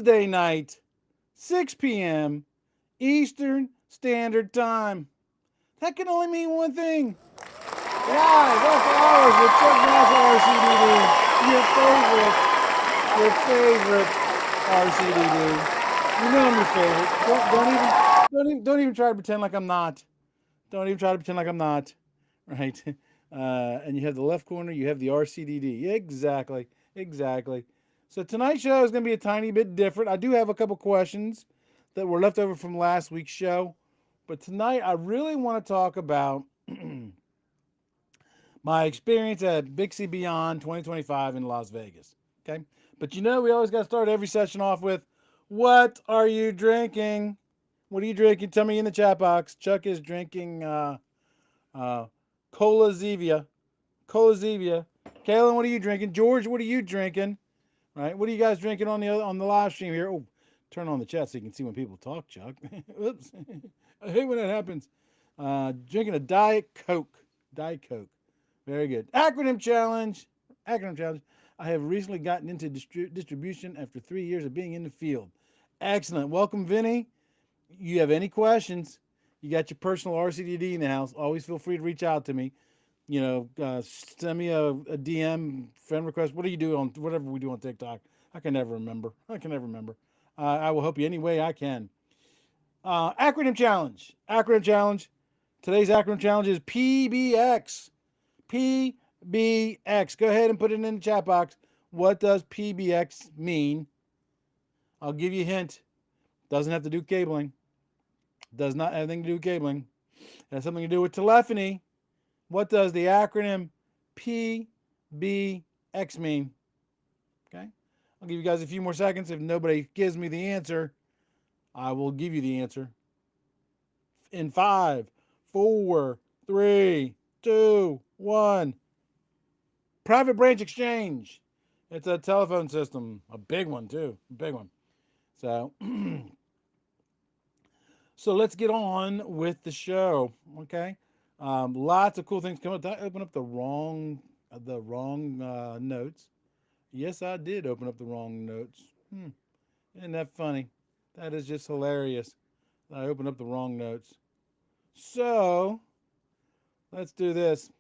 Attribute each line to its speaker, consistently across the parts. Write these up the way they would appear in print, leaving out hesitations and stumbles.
Speaker 1: Wednesday night, 6 p.m. Eastern Standard Time. That can only mean one thing. Live after hours with Chuck Nassar, RCDD. Your favorite RCDD. You know I'm your favorite. Don't even try to pretend like I'm not. Don't even try to pretend like I'm not. Right? And you have the left corner, you have the RCDD. Exactly. Exactly. So tonight's show is going to be a tiny bit different. I do have a couple questions that were left over from last week's show. But tonight I really want to talk about my experience at BICSI Beyond 2025 in Las Vegas. Okay. But we always got to start every session off with, what are you drinking? What are you drinking? Tell me in the chat box. Chuck is drinking Cola Zevia. Cola Zevia. Kaylin, what are you drinking? George, what are you drinking? Right? What are you guys drinking on the live stream here? Oh, turn on the chat so you can see when people talk, Chuck. Oops. I hate when that happens. Drinking a Diet Coke. Diet Coke. Very good. Acronym challenge. Acronym challenge. I have recently gotten into distribution after 3 years of being in the field. Excellent. Welcome, Vinny. You have any questions, you got your personal RCDD in the house. Always feel free to reach out to me. Send me a DM, friend request. What do you do on whatever we do on TikTok? I can never remember. I will help you any way I can. Acronym challenge. Acronym challenge. Today's acronym challenge is PBX. PBX. Go ahead and put it in the chat box. What does PBX mean? I'll give you a hint. Doesn't have to do cabling. Does not have anything to do with cabling. It has something to do with telephony. What does the acronym PBX mean? Okay. I'll give you guys a few more seconds. If nobody gives me the answer, I will give you the answer. In 5, 4, 3, 2, 1. Private branch exchange. It's a telephone system. A big one, too. A big one. So, so let's get on with the show. Okay. Lots of cool things coming up. Did I open up the wrong notes? Yes, I did open up the wrong notes. Isn't that funny? That is just hilarious. I opened up the wrong notes. So let's do this.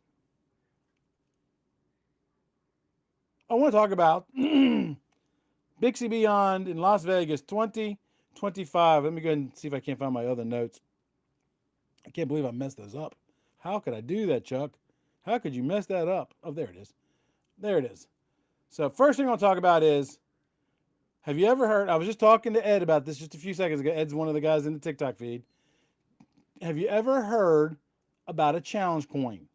Speaker 1: I want to talk about BICSI Beyond in Las Vegas 2025. Let me go ahead and see if I can't find my other notes. I can't believe I messed those up. How could I do that, Chuck? How could you mess that up? Oh, there it is. There it is. So first thing I'll talk about is, have you ever heard, I was just talking to Ed about this just a few seconds ago. Ed's one of the guys in the TikTok feed. Have you ever heard about a challenge coin?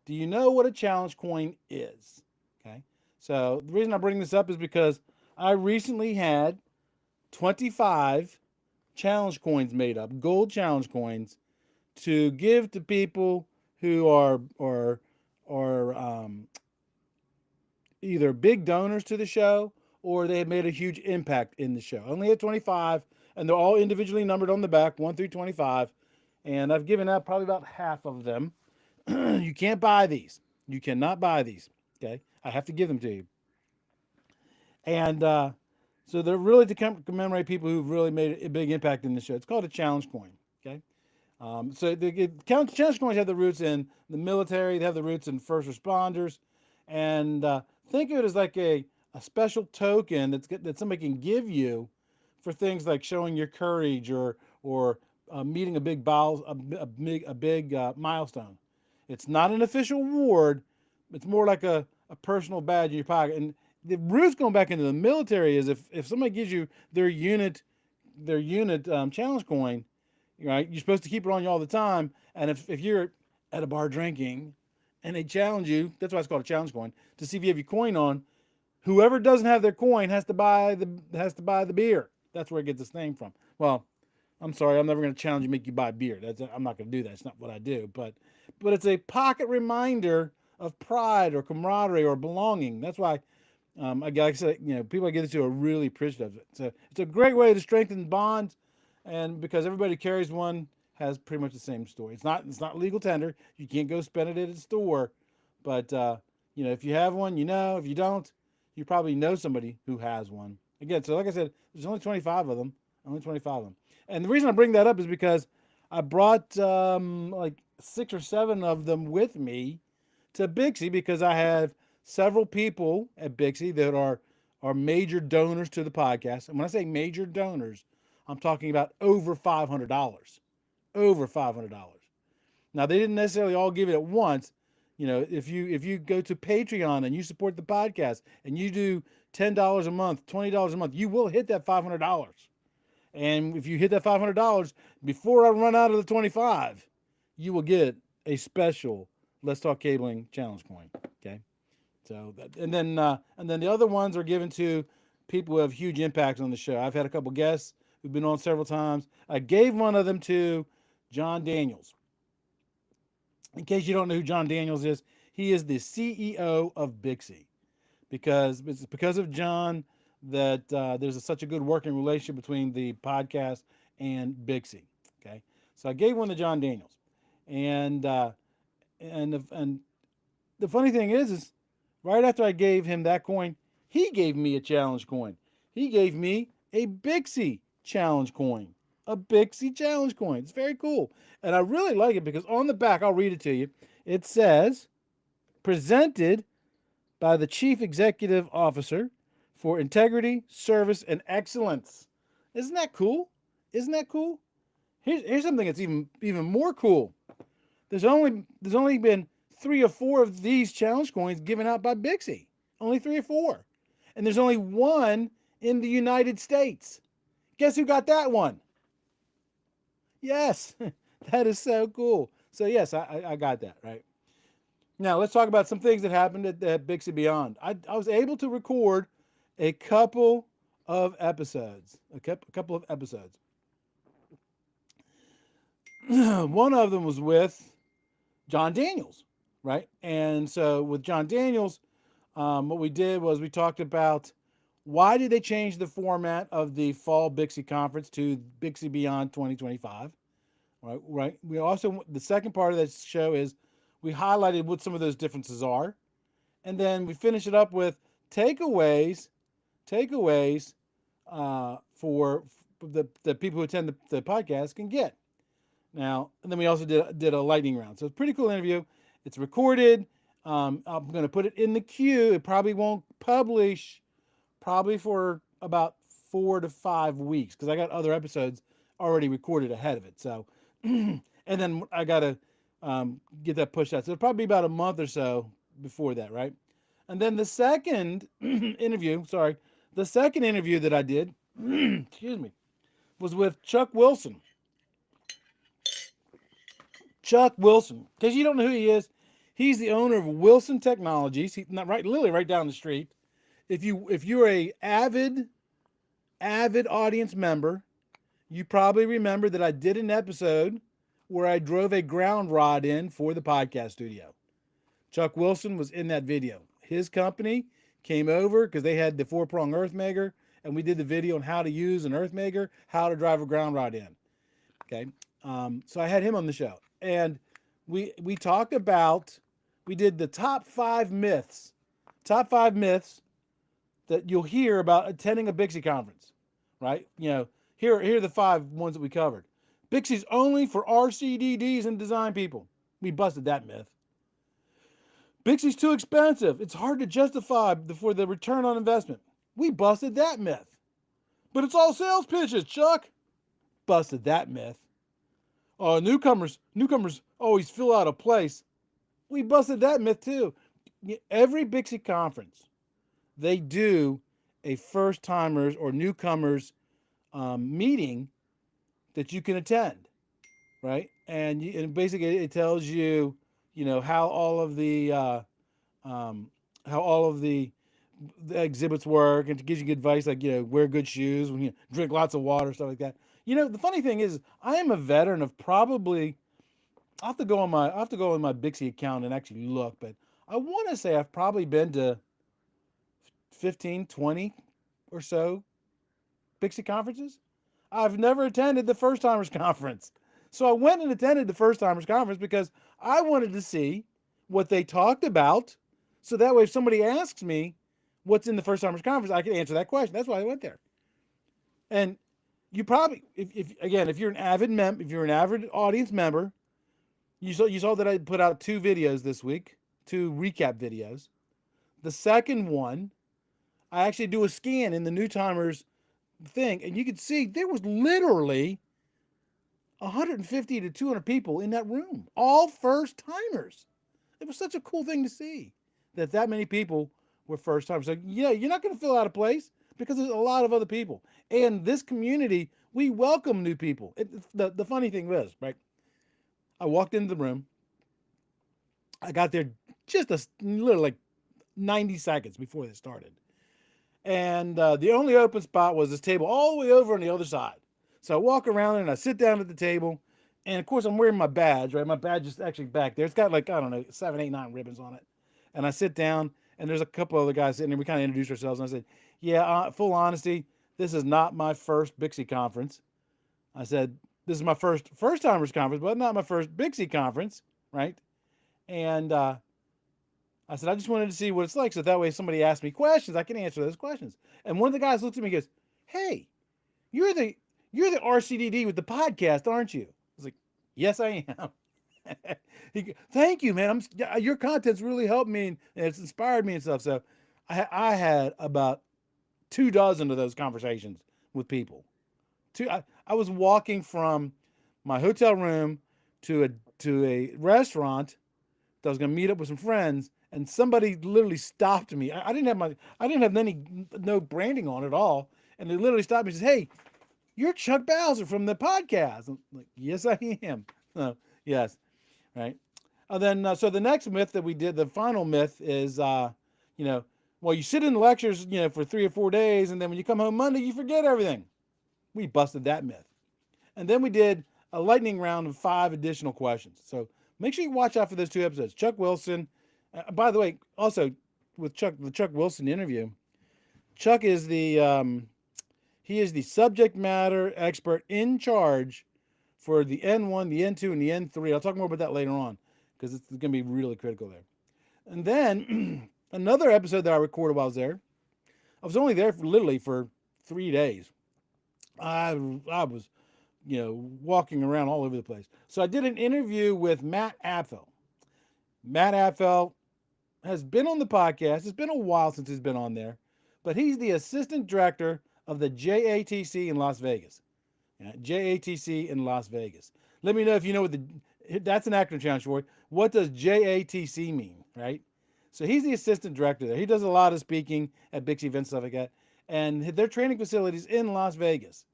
Speaker 1: Do you know what a challenge coin is? Okay. So the reason I bring this up is because I recently had 25 challenge coins made up, gold challenge coins, to give to people who are either big donors to the show or they have made a huge impact in the show. I only had 25, and they're all individually numbered on the back, 1 through 25, and I've given out probably about half of them. You can't buy these. You cannot buy these. Okay, I have to give them to you. And so they're really to commemorate people who've really made a big impact in the show. It's called a challenge coin. Okay. So the challenge coins have the roots in the military. They have the roots in first responders, and think of it as like a special token that somebody can give you for things like showing your courage or meeting a big milestone. It's not an official award. It's more like a personal badge in your pocket. And the roots going back into the military is if somebody gives you their unit challenge coin, right? You're supposed to keep it on you all the time. And if you're at a bar drinking and they challenge you, that's why it's called a challenge coin, to see if you have your coin on. Whoever doesn't have their coin has to buy the beer. That's where it gets its name from. Well, I'm sorry, I'm never going to challenge you, make you buy beer. I'm not going to do that. It's not what I do. But it's a pocket reminder of pride or camaraderie or belonging. That's why, like I said, people I give this to are really appreciative of it. So it's a great way to strengthen bonds, and because everybody carries one, has pretty much the same story. It's not legal tender. You can't go spend it at a store, but if you have one, if you don't, you probably know somebody who has one. Again, so like I said, there's only 25 of them. Only 25 of them. And the reason I bring that up is because I brought like 6 or 7 of them with me to BICSI because I have several people at BICSI that are major donors to the podcast. And when I say major donors, I'm talking about over $500. Over $500. Now they didn't necessarily all give it at once. You know, if you go to Patreon and you support the podcast and you do $10 a month, $20 a month, you will hit that $500. And if you hit that $500 before I run out of the 25, you will get a special Let's Talk Cabling challenge coin. Okay, so and then the other ones are given to people who have huge impacts on the show. I've had a couple guests who've been on several times. I gave one of them to John Daniels. In case you don't know who John Daniels is, he is the CEO of BICSI. Because it's because of John that there's such a good working relationship between the podcast and BICSI. Okay, so I gave one to John Daniels, and the funny thing is right after I gave him that coin, he gave me a challenge coin. He gave me a BICSI challenge coin. A BICSI challenge coin. It's very cool. And I really like it because on the back, I'll read it to you. It says, presented by the Chief Executive Officer for Integrity, Service, and Excellence. Isn't that cool? Isn't that cool? Here's something that's even more cool. There's only been 3 or 4 of these challenge coins given out by BICSI. Only 3 or 4. And there's only one in the United States. Guess who got that one? Yes, that is so cool. So yes, I got that, right? Now let's talk about some things that happened at BICSI Beyond. I was able to record a couple of episodes. One of them was with John Daniels, right? And so with John Daniels, what we did was we talked about why did they change the format of the fall BICSI conference to BICSI Beyond 2025, right? We also, the second part of this show is we highlighted what some of those differences are. And then we finish it up with takeaways for the people who attend the podcast can get. Now, and then we also did a lightning round. So it's a pretty cool interview. It's recorded. I'm going to put it in the queue. It probably won't publish for about 4 to 5 weeks because I got other episodes already recorded ahead of it. So, and then I got to get that pushed out. So it'll probably be about a month or so before that, right? And then the second interview that I did, excuse me, was with Chuck Wilson. Chuck Wilson, because you don't know who he is, he's the owner of Wilson Technologies. He's literally right down the street. If you're a avid audience member, you probably remember that I did an episode where I drove a ground rod in for the podcast studio. Chuck Wilson was in that video. His company came over because they had the 4-prong earth maker, and we did the video on how to use an earth maker, how to drive a ground rod in. Okay, so I had him on the show, and we talked about, we did the top 5 myths that you'll hear about attending a BICSI conference, right? You know, here are the 5 ones that we covered. BICSI's only for RCDDs and design people. We busted that myth. BICSI's too expensive. It's hard to justify for the return on investment. We busted that myth. But it's all sales pitches, Chuck. Busted that myth. Newcomers always fill out a place. We busted that myth too. Every BICSI conference, they do a first-timers or newcomers meeting that you can attend, right? And basically it tells you, how all of the exhibits work, and it gives you good advice like, wear good shoes, drink lots of water, stuff like that. The funny thing is, I am a veteran of probably, I have to go on my BICSI account and actually look, but I want to say I've probably been to 15, 20 or so BICSI conferences. I've never attended the First Timers Conference. So I went and attended the First Timers Conference because I wanted to see what they talked about. So that way, if somebody asks me, what's in the first timers conference, I could answer that question. That's why I went there. And you probably, if you're an avid audience member, you saw that I put out 2 videos this week, 2 recap videos. The second one, I actually do a scan in the new timers thing, and you could see there was literally 150 to 200 people in that room, all first timers. It was such a cool thing to see that many people were first timers. So yeah, you're not going to feel out of place because there's a lot of other people. And this community, we welcome new people. The funny thing was, right? I walked into the room. I got there just a little, like 90 seconds before they started. And the only open spot was this table all the way over on the other side. So I walk around and I sit down at the table. And of course, I'm wearing my badge, right? My badge is actually back there. It's got like, I don't know, 7, 8, 9 ribbons on it. And I sit down, and there's a couple other guys sitting there. We kind of introduced ourselves. And I said, yeah, full honesty, this is not my first BICSI conference. I said, this is my first timers conference, but not my first BICSI conference, right? And I said, I just wanted to see what it's like, so that way if somebody asks me questions, I can answer those questions. And one of the guys looked at me and goes, hey, you're the RCDD with the podcast, aren't you? I was like, yes, I am. Thank you, man. Your content's really helped me and it's inspired me and stuff. So I had about 2 dozen of those conversations with people. I was walking from my hotel room to a restaurant that I was going to meet up with some friends, and somebody literally stopped me. I didn't have no branding on at all, and they literally stopped me and said, "Hey, you're Chuck Bowser from the podcast." I'm like, "Yes, I am." Yes, right. Then so the next myth that we did, the final myth is, well, you sit in the lectures, for 3 or 4 days, and then when you come home Monday, you forget everything. We busted that myth. And then we did a lightning round of 5 additional questions. So make sure you watch out for those 2 episodes. Chuck Wilson, by the way, also with the Chuck Wilson interview, Chuck is he is the subject matter expert in charge for the N1, the N2, and the N3. I'll talk more about that later on because it's going to be really critical there. And then another episode that I recorded while I was there, I was only there literally for 3 days. I was, walking around all over the place. So I did an interview with Matt Affel. Matt Affel has been on the podcast. It's been a while since he's been on there, but he's the assistant director of the JATC in Las Vegas. JATC in Las Vegas. Let me know if you know what that's an acronym challenge for it. What does JATC mean, right? So he's the assistant director there. He does a lot of speaking at BICSI events, stuff like that. And their training facilities in Las Vegas.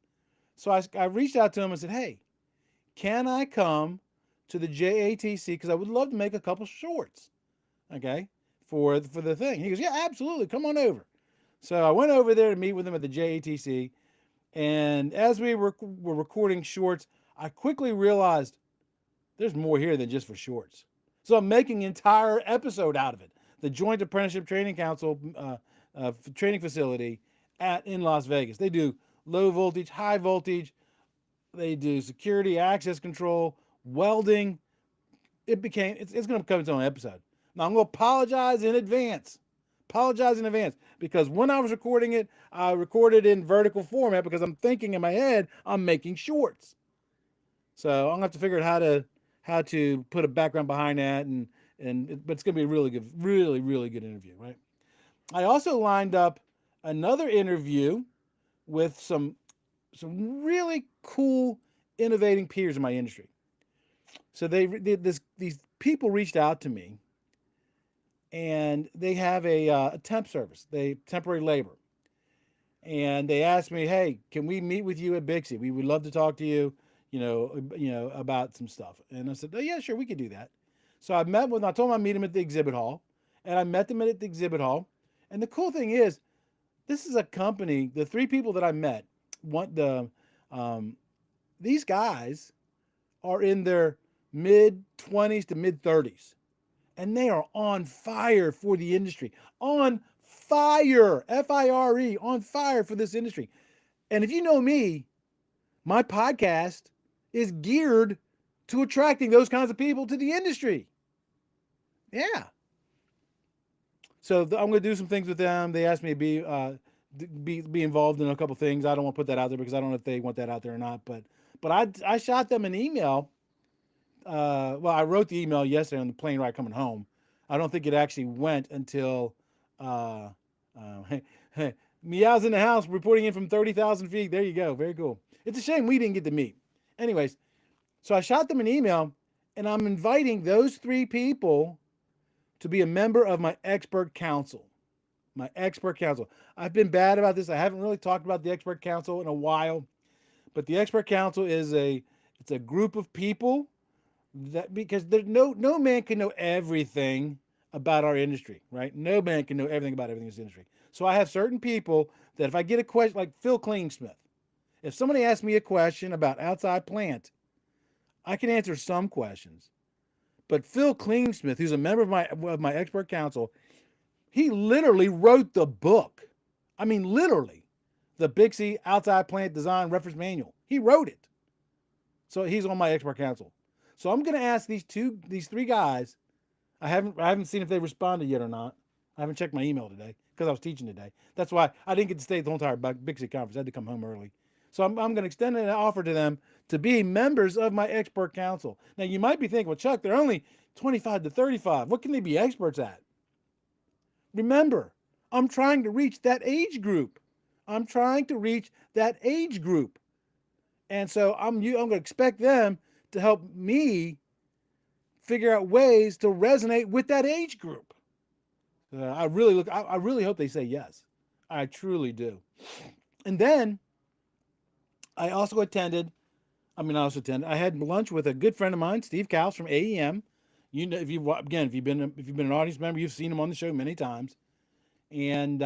Speaker 1: So I reached out to him and said, hey, can I come to the JATC? Because I would love to make a couple shorts, okay, for the thing. He goes, yeah, absolutely. Come on over. So I went over there to meet with him at the JATC. And as we were recording shorts, I quickly realized there's more here than just for shorts. So I'm making an entire episode out of it. The Joint Apprenticeship Training Council training facility in Las Vegas. They do low voltage, high voltage. They do security, access control, welding. It's going to become its own episode. Now I'm going to apologize in advance. Because when I was recording it, I recorded in vertical format because I'm thinking in my head I'm making shorts. So I'm gonna have to figure out how to put a background behind that, but it's gonna be a really good, really good interview, right? I also lined up another interview with some really cool, innovating peers in my industry. So these people reached out to me, and they have a temp service, temporary labor, and they asked me, hey, can we meet with you at BICSI? We would love to talk to you, about some stuff. And I said, oh yeah, sure, we could do that. So I told them I'd meet them at the exhibit hall, and I met them at the exhibit hall. And the cool thing is, this is a company, the 3 people that I met, these guys are in their mid-20s to mid-30s. And they are on fire for the industry. On fire, F-I-R-E, on fire for this industry. And if you know me, my podcast is geared to attracting those kinds of people to the industry. Yeah. So I'm going to do some things with them. They asked me to be involved in a couple things. I don't want to put that out there because I don't know if they want that out there or not. But I shot them an email. Well, I wrote the email yesterday on the plane ride coming home. I don't think it actually went until Meow's in the house reporting in from 30,000 feet. There you go. Very cool. It's a shame we didn't get to meet. Anyways, so I shot them an email, and I'm inviting those 3 people to be a member of my expert council. My expert council. I've been bad about this. I haven't really talked about the expert council in a while, but the expert council is it's a group of people that, because there's no man can know everything about our industry, right? No man can know everything about everything in this industry. So I have certain people that if I get a question, like Phil Klingsmith, if somebody asks me a question about outside plant, I can answer some questions. But Phil Klingsmith, who's a member of my expert council, he literally wrote the book. I mean, literally, the BICSI Outside Plant Design Reference Manual. He wrote it. So he's on my expert council. So I'm going to ask these 3 guys. I haven't seen if they responded yet or not. I haven't checked my email today because I was teaching today. That's why I didn't get to stay the whole entire BICSI conference. I had to come home early. So I'm going to extend an offer to them to be members of my expert council. Now, you might be thinking, well, Chuck, they're only 25 to 35. What can they be experts at? Remember, I'm trying to reach that age group. I'm trying to reach that age group. And so I'm going to expect them to help me figure out ways to resonate with that age group. I really hope they say yes. I truly do. And then I had lunch with a good friend of mine, Steve Kaus from AEM. You know, if you've been an audience member, you've seen him on the show many times. And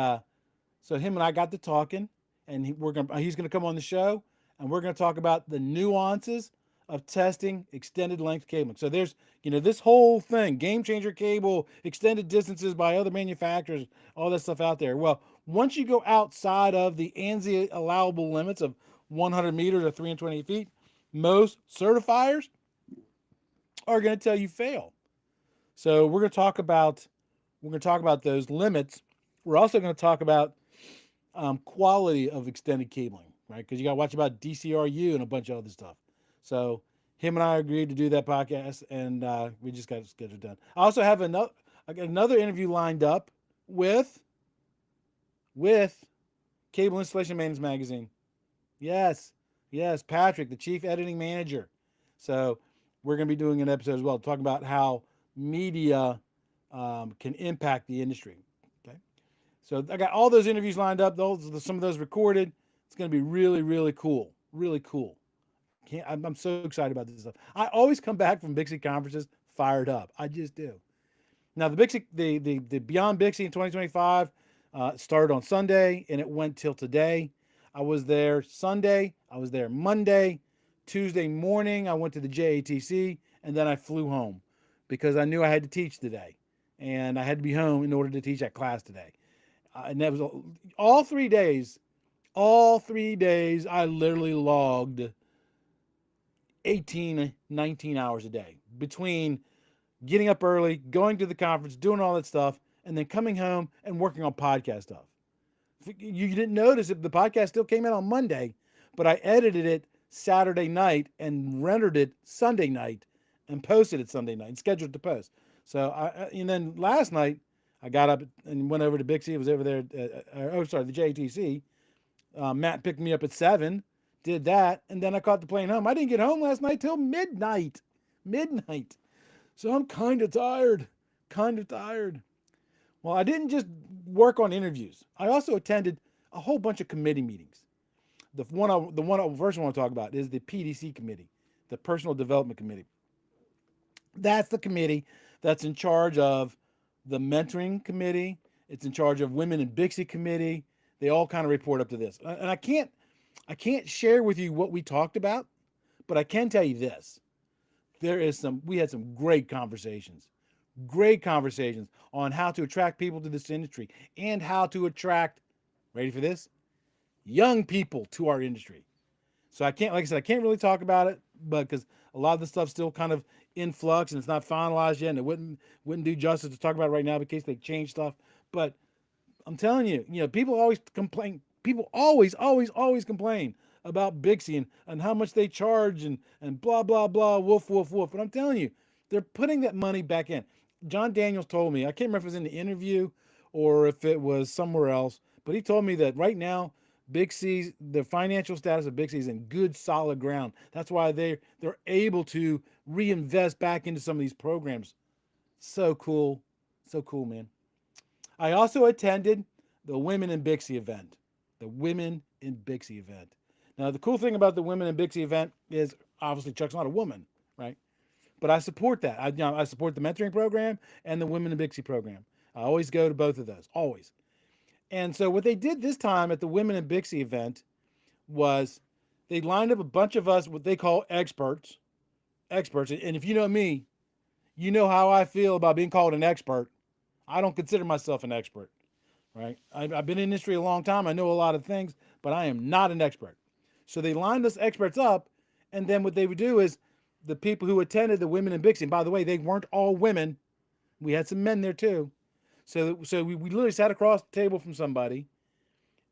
Speaker 1: so him and I got to talking, and he's gonna come on the show, and we're gonna talk about the nuances of testing extended length cabling. So there's, this whole thing, game changer cable, extended distances by other manufacturers, all that stuff out there. Well, once you go outside of the ANSI allowable limits of 100 meters or 320 feet, most certifiers are going to tell you fail. So we're going to talk about those limits. We're also going to talk about quality of extended cabling, right? Because you got to watch about DCRU and a bunch of other stuff. So him and I agreed to do that podcast, and we just got it scheduled done. I also have another interview lined up with Cable Installation Maintenance Magazine. Yes, Patrick, the chief editing manager. So we're going to be doing an episode as well, talking about how media can impact the industry. Okay, so I got all those interviews lined up. Some of those recorded. It's going to be really, really cool. Really cool. I'm so excited about this stuff. I always come back from BICSI conferences fired up. I just do. Now the BICSI, the Beyond BICSI in 2025 started on Sunday and it went till today. I was there Sunday. I was there Monday. Tuesday morning, I went to the JATC, and then I flew home because I knew I had to teach today, and I had to be home in order to teach that class today. And that was all 3 days. All 3 days, I literally logged 18, 19 hours a day between getting up early, going to the conference, doing all that stuff, and then coming home and working on podcast stuff. You didn't notice it, the podcast still came out on Monday, but I edited it Saturday night and rendered it Sunday night and posted it Sunday night and scheduled to post. So and then last night I got up and went over to BICSI. I was over there. The JATC. Matt picked me up at 7, did that, and then I caught the plane home. I didn't get home last night till midnight. So I'm kind of tired. Well, I didn't just work on interviews. I also attended a whole bunch of committee meetings. The first one I want to talk about is the PDC committee, the Personal Development Committee. That's the committee that's in charge of the mentoring committee. It's in charge of Women in BICSI committee. They all kind of report up to this. And I can't share with you what we talked about, but I can tell you this. We had some great conversations on how to attract people to this industry and how to attract, ready for this, young people to our industry. So I can't really talk about it, but because a lot of the stuff's still kind of in flux and it's not finalized yet, and it wouldn't do justice to talk about it right now in case they change stuff. But I'm telling you, people always complain. People always complain about BICSI and how much they charge and blah, blah, blah, woof, woof, woof. But I'm telling you, they're putting that money back in. John Daniels told me, I can't remember if it was in the interview or if it was somewhere else, but he told me that right now, BICSI, the financial status of BICSI is in good, solid ground. That's why they're able to reinvest back into some of these programs. So cool. So cool, man. I also attended the Women in BICSI event. The Women in BICSI event. Now, the cool thing about the Women in BICSI event is obviously Chuck's not a woman, right? But I support that. I support the mentoring program and the Women in BICSI program. I always go to both of those, always. And so what they did this time at the Women in BICSI event was they lined up a bunch of us, what they call experts. Experts. And if you know me, you know how I feel about being called an expert. I don't consider myself an expert, right? I've been in the industry a long time. I know a lot of things, but I am not an expert. So they lined us experts up, and then what they would do is the people who attended the Women in BICSI, and by the way, they weren't all women. We had some men there too. So we literally sat across the table from somebody,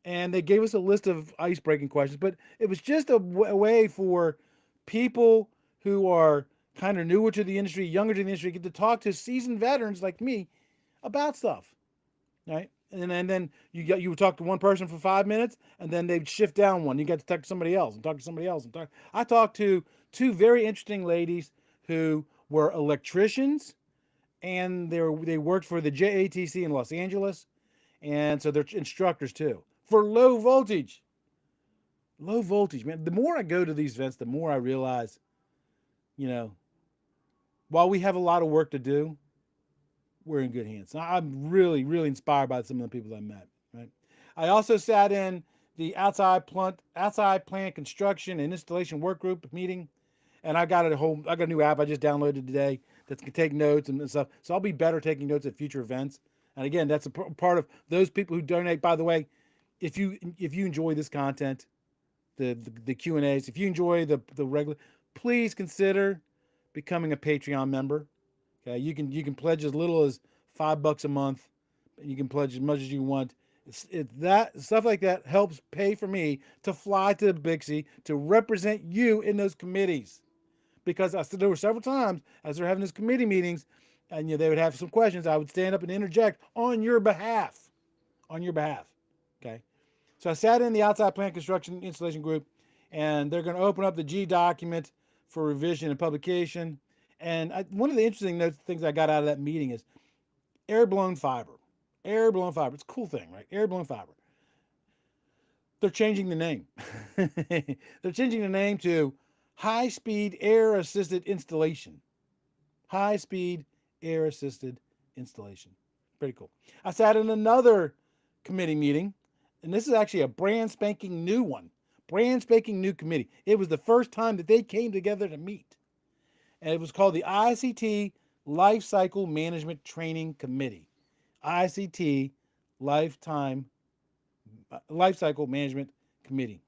Speaker 1: and they gave us a list of ice-breaking questions. But it was just a way for people who are kind of newer to the industry, younger to the industry, get to talk to seasoned veterans like me about stuff, right? And then you would talk to one person for 5 minutes, and then they'd shift down one. You got to talk to somebody else and talk to somebody else and talk. I talked to two very interesting ladies who were electricians, and they worked for the JATC in Los Angeles, and so they're instructors too for low voltage. Low voltage, man. The more I go to these events, the more I realize, while we have a lot of work to do, we're in good hands. I'm really, really inspired by some of the people I met. Right. I also sat in the outside plant construction and installation work group meeting, and I got a new app I just downloaded today that can take notes and stuff. So I'll be better taking notes at future events. And again, that's a part of those people who donate. By the way, if you enjoy this content, the Q&As, if you enjoy the regular, please consider becoming a Patreon member. Okay, you can pledge as little as $5 a month. You can pledge as much as you want. That stuff like that helps pay for me to fly to BICSI to represent you in those committees. Because there were several times as they're having those committee meetings, and they would have some questions, I would stand up and interject on your behalf. On your behalf. Okay. So I sat in the outside plant construction installation group, and they're going to open up the G document for revision and publication. And one of the interesting things I got out of that meeting is air-blown fiber. Air-blown fiber. It's a cool thing, right? Air-blown fiber. They're changing the name. They're changing the name to high-speed air-assisted installation. High-speed air-assisted installation. Pretty cool. I sat in another committee meeting, and this is actually a brand spanking new one. Brand spanking new committee. It was the first time that they came together to meet. And it was called the ICT Lifecycle Management Training Committee. ICT Lifecycle Management Committee.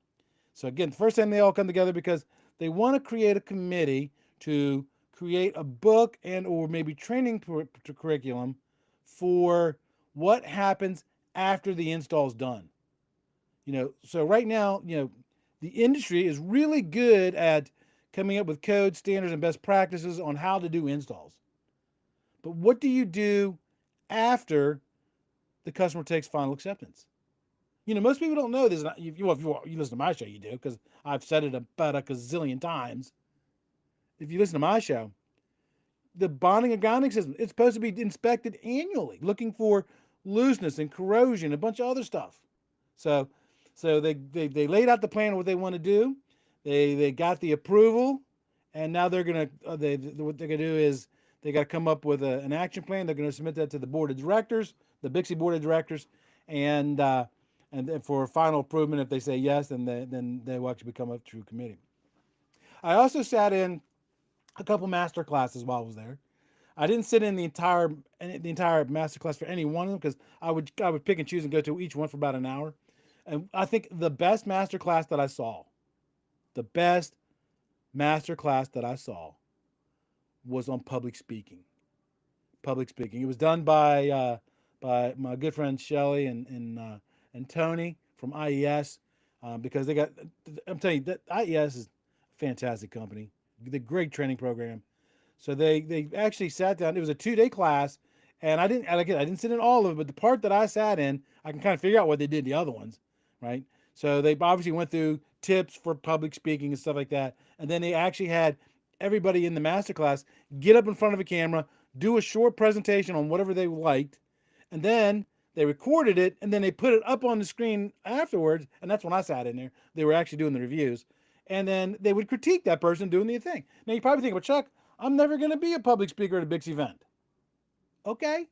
Speaker 1: So again, the first time they all come together because they want to create a committee to create a book and or maybe training curriculum for what happens after the install is done. So right now, the industry is really good at coming up with codes, standards, and best practices on how to do installs. But what do you do after the customer takes final acceptance? Most people don't know this. If you listen to my show, you do, because I've said it about a gazillion times. If you listen to my show, the bonding and grounding system, it's supposed to be inspected annually, looking for looseness and corrosion, a bunch of other stuff. So they laid out the plan of what they want to do. They got the approval, and now what they're gonna do is they got to come up with an action plan. They're going to submit that to the board of directors, the BICSI board of directors, and then for final approval. If they say yes, then they will actually become a true committee. I also sat in a couple master classes while I was there. I didn't sit in the entire master class for any one of them because I would pick and choose and go to each one for about an hour. And I think the best master class that I saw was on public speaking. Public speaking. It was done by my good friend Shelly and Tony from IES, because they got. I'm telling you that IES is a fantastic company. The great training program. So they actually sat down. It was a 2-day class, and I didn't sit in all of it, but the part that I sat in, I can kind of figure out what they did in the other ones, right? So they obviously went through tips for public speaking and stuff like that, and then they actually had everybody in the masterclass get up in front of a camera, do a short presentation on whatever they liked, and then they recorded it, and then they put it up on the screen afterwards, and that's when I sat in there. They were actually doing the reviews, and then they would critique that person doing the thing. Now you probably think, well, Chuck, I'm never going to be a public speaker at a BICSI event. Okay.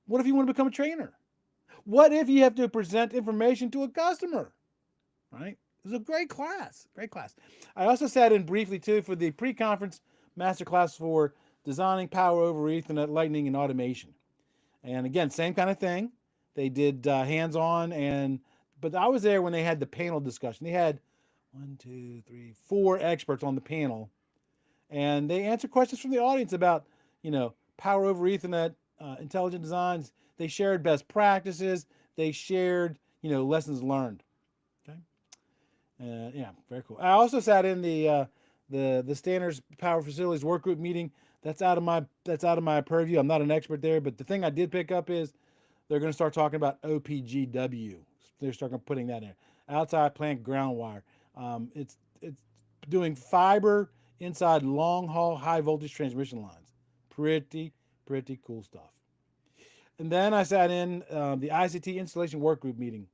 Speaker 1: What if you want to become a trainer? What if you have to present information to a customer? Right? It was a great class. Great class. I also sat in briefly too for the pre-conference masterclass for designing power over Ethernet, lightning, and automation. And again, same kind of thing. They did hands-on, but I was there when they had the panel discussion. They had 4 experts on the panel, and they answered questions from the audience about, power over Ethernet, intelligent designs. They shared best practices. They shared, lessons learned. Okay. Yeah, very cool. I also sat in the Standards Power Facilities Work Group meeting. That's out of my purview. I'm not an expert there, but the thing I did pick up is they're going to start talking about OPGW. They're starting putting that in outside plant ground wire. It's doing fiber inside long haul high voltage transmission lines. Pretty cool stuff. And then I sat in the ICT installation work group meeting.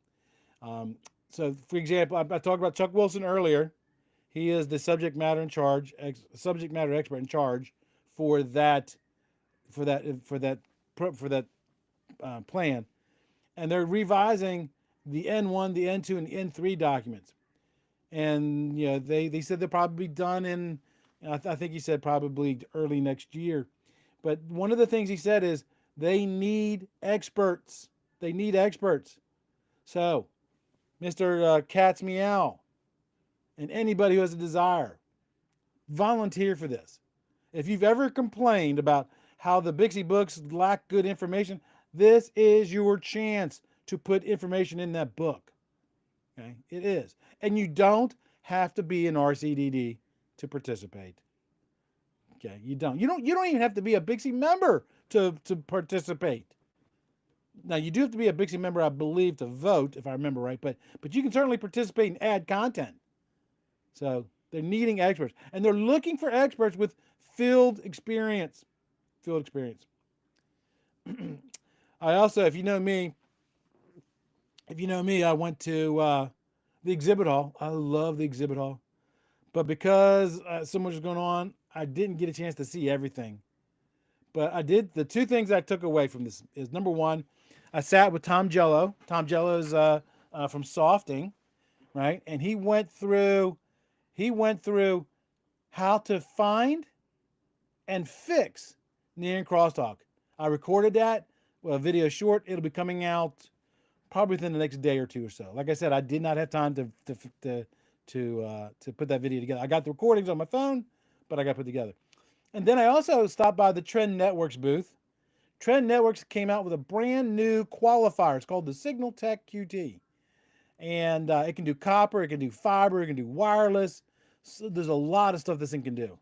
Speaker 1: So for example, I talked about Chuck Wilson earlier. He is the subject matter expert in charge for that plan, and they're revising the N1, the N2, and the N3 documents. And they said they'll probably be done in, I think he said probably early next year. But one of the things he said is they need experts. They need experts. So, Mr. Cat's Meow, and anybody who has a desire, volunteer for this. If you've ever complained about how the BICSI books lack good information, this is your chance to put information in that book. Okay, it is. And you don't have to be an RCDD to participate. Okay, you don't even have to be a BICSI member to participate. Now you do have to be a BICSI member, I believe, to vote, if I remember right, but you can certainly participate and add content. So they're needing experts, and they're looking for experts with field experience. I also, if you know me, I went to the exhibit hall. I love the exhibit hall, but because so much was going on, I didn't get a chance to see everything. But I did. The 2 things I took away from this is, number one, I sat with Tom Jello. Tom Jello is from Softing, right? And he went through how to find and fix near and crosstalk. I recorded that, a video short. It'll be coming out probably within the next day or 2 or so. Like I said, I did not have time to put that video together. I got the recordings on my phone, but I got to put together. And then I also stopped by the Trend Networks booth. Trend Networks came out with a brand new qualifier. It's called the Signal Tech QT. And it can do copper, it can do fiber, it can do wireless. So there's a lot of stuff this thing can do.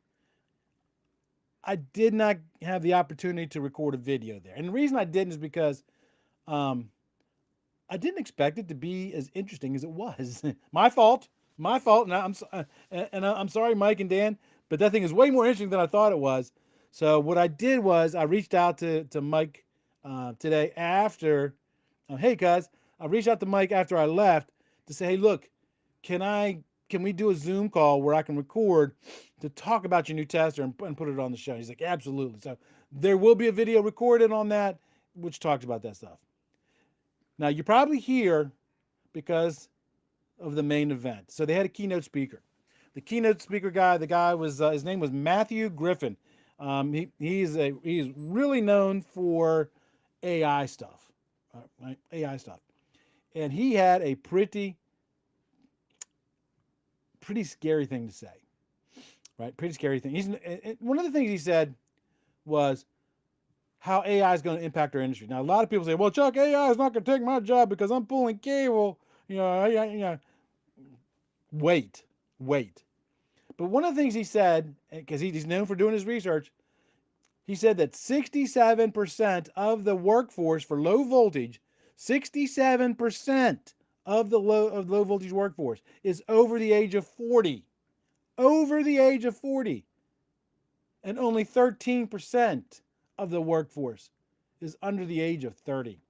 Speaker 1: I did not have the opportunity to record a video there. And the reason I didn't is because I didn't expect it to be as interesting as it was. My fault. And I'm sorry, Mike and Dan, but that thing is way more interesting than I thought it was. So what I did was I reached out to Mike today after, hey guys, I reached out to Mike after I left to say, hey, look, can we do a Zoom call where I can record to talk about your new tester and put it on the show? He's like, absolutely. So there will be a video recorded on that, which talks about that stuff. Now you're probably here because of the main event. So they had a keynote speaker. The keynote speaker guy, his name was Matthew Griffin. He's really known for AI stuff, right? AI stuff. And he had a pretty scary thing to say. right? Pretty scary thing. One of the things he said was how AI is going to impact our industry. Now, a lot of people say, well, Chuck, AI is not going to take my job because I'm pulling cable. Wait. But one of the things he said, because he's known for doing his research, he said that 67% of the workforce for low voltage, 67% of the low voltage workforce is over the age of 40. Over the age of 40. And only 13% of the workforce is under the age of 30.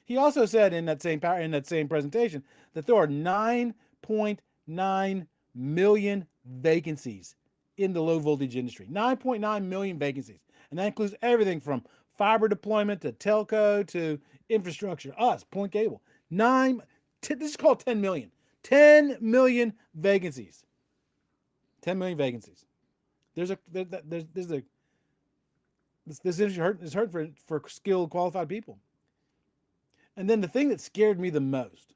Speaker 1: He also said in that same presentation that there are 9.9 million vacancies in the low voltage industry. 9.9 million vacancies. And that includes everything from fiber deployment to telco to infrastructure, us, pulling cable. This is called 10 million. 10 million vacancies. 10 million vacancies. This industry is hurt for skilled, qualified people. And then the thing that scared me the most,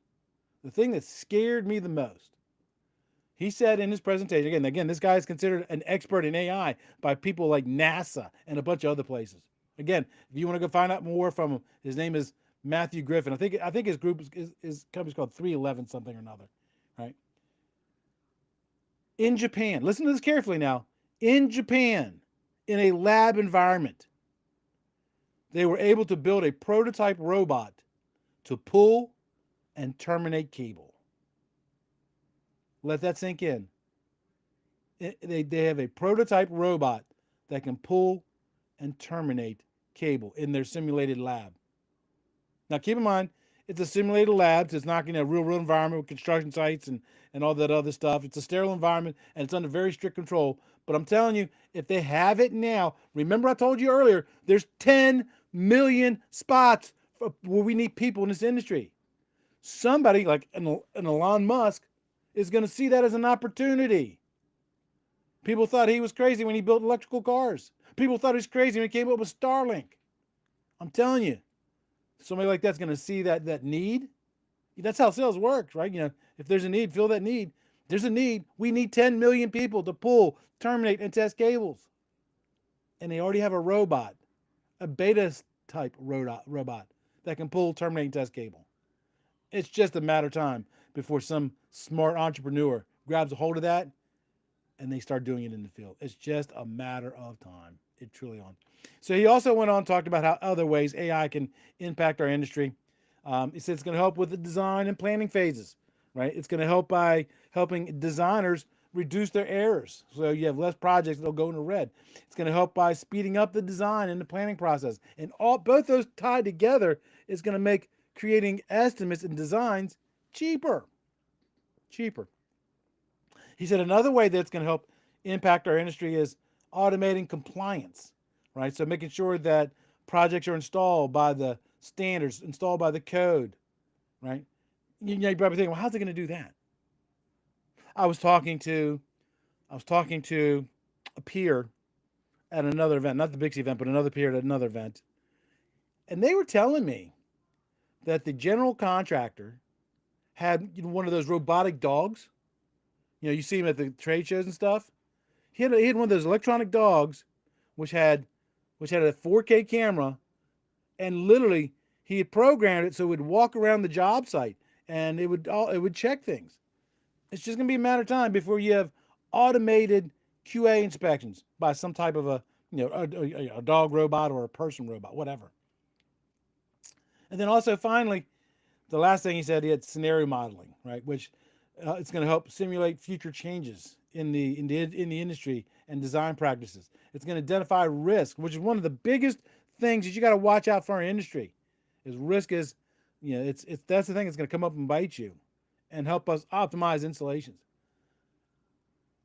Speaker 1: he said in his presentation, again, this guy is considered an expert in AI by people like NASA and a bunch of other places. Again, if you want to go find out more from him, his name is Matthew Griffin. I think his group his company's called 311 something or another, right? In Japan, listen to this carefully now. In Japan, in a lab environment, they were able to build a prototype robot to pull and terminate cable. Let that sink in. They have a prototype robot that can pull and terminate cable in their simulated lab. Now, keep in mind, it's a simulated lab, so it's not a real environment with construction sites and all that other stuff. It's a sterile environment, and it's under very strict control. But I'm telling you, if they have it now, remember I told you earlier, there's 10 million spots where we need people in this industry. Somebody like an Elon Musk is going to see that as an opportunity. People thought he was crazy when he built electrical cars. People thought he was crazy when he came up with Starlink. I'm telling you, somebody like that's going to see that need. That's how sales works, right? If there's a need, fill that need. There's a need. We need 10 million people to pull, terminate, and test cables. And they already have a robot, a beta type robot that can pull, terminate, and test cable. It's just a matter of time before some smart entrepreneur grabs a hold of that and they start doing it in the field. It's just a matter of time. It truly on. So he also went on and talked about how other ways AI can impact our industry. He said it's going to help with the design and planning phases, right? It's going to help by helping designers reduce their errors. So you have less projects that'll go into red. It's going to help by speeding up the design and the planning process. And both those tied together is going to make creating estimates and designs cheaper. He said another way that's going to help impact our industry is automating compliance, right? So making sure that projects are installed by the standards, installed by the code, right? You're probably thinking, well, how's it going to do that? I was talking to a peer at another event, not the BICSI event, but another peer at another event. And they were telling me that the general contractor had one of those robotic dogs. You see him at the trade shows and stuff. He had one of those electronic dogs, which had a 4K camera, and literally he had programmed it so it would walk around the job site and it would check things. It's just going to be a matter of time before you have automated QA inspections by some type of a dog robot or a person robot, whatever. And then also finally, the last thing he said, he had scenario modeling, right? Which it's going to help simulate future changes in the industry and design practices. It's going to identify risk, which is one of the biggest things that you got to watch out for our industry. Is risk is, that's the thing that's going to come up and bite you, and help us optimize installations.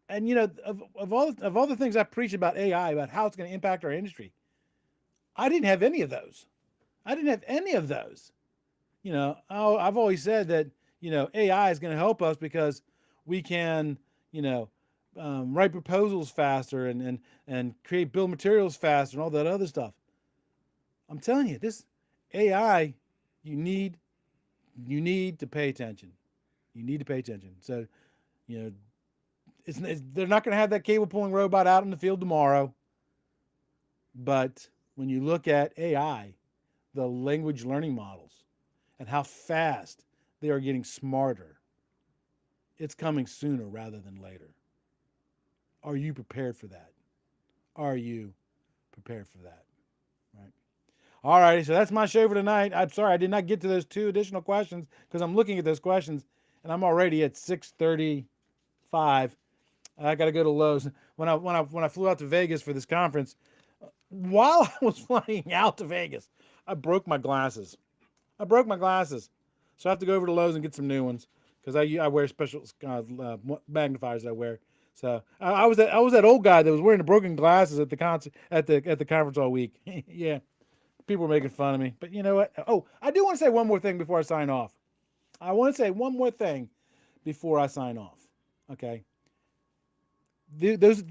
Speaker 1: And of all the things I preach about AI, about how it's going to impact our industry, I didn't have any of those. I've always said that AI is going to help us because we can write proposals faster and create bill of materials faster and all that other stuff. I'm telling you, this AI, you need to pay attention. You need to pay attention. So, they're not going to have that cable pulling robot out in the field tomorrow. But when you look at AI, the language learning models, and how fast they are getting smarter, it's coming sooner rather than later. Are you prepared for that? Are you prepared for that? Right. All righty. So that's my show for tonight. I'm sorry I did not get to those 2 additional questions because I'm looking at those questions and I'm already at 6:35. I got to go to Lowe's. When I flew out to Vegas for this conference, while I was flying out to Vegas, I broke my glasses. So I have to go over to Lowe's and get some new ones because I wear special magnifiers that I wear. So I was that old guy that was wearing the broken glasses at the concert at the conference all week. Yeah, people were making fun of me. But you know what? Oh, I do want to say one more thing before I sign off. Okay. Those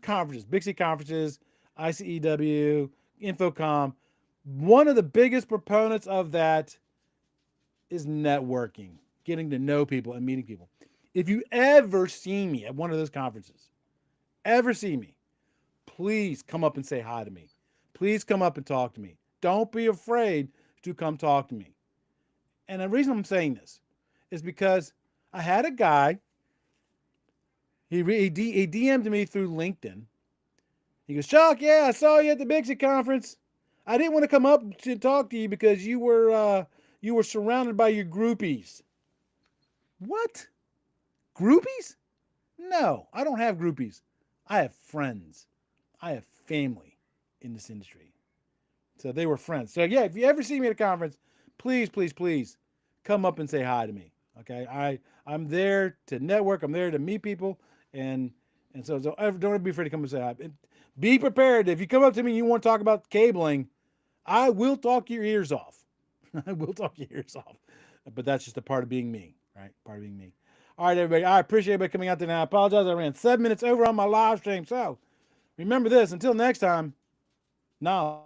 Speaker 1: conferences, BICSI conferences, ICEW, Infocom. One of the biggest proponents of that is networking, getting to know people and meeting people. If you ever see me at one of those conferences, please come up and say hi to me. Please come up and talk to me. Don't be afraid to come talk to me. And the reason I'm saying this is because I had a guy, he DM'd me through LinkedIn. He goes, Chuck, yeah, I saw you at the BICSI conference. I didn't want to come up to talk to you because you were surrounded by your groupies. What? Groupies? No, I don't have groupies. I have friends. I have family in this industry. So they were friends. So yeah, if you ever see me at a conference, please, please, please come up and say hi to me. Okay. I'm there to network. I'm there to meet people. And so don't be afraid to come and say hi. Be prepared. If you come up to me and you want to talk about cabling, I will talk your ears off. But that's just a part of being me, right? Part of being me. All right, everybody. I appreciate everybody coming out tonight. I apologize. I ran 7 minutes over on my live stream. So remember this. Until next time, knowledge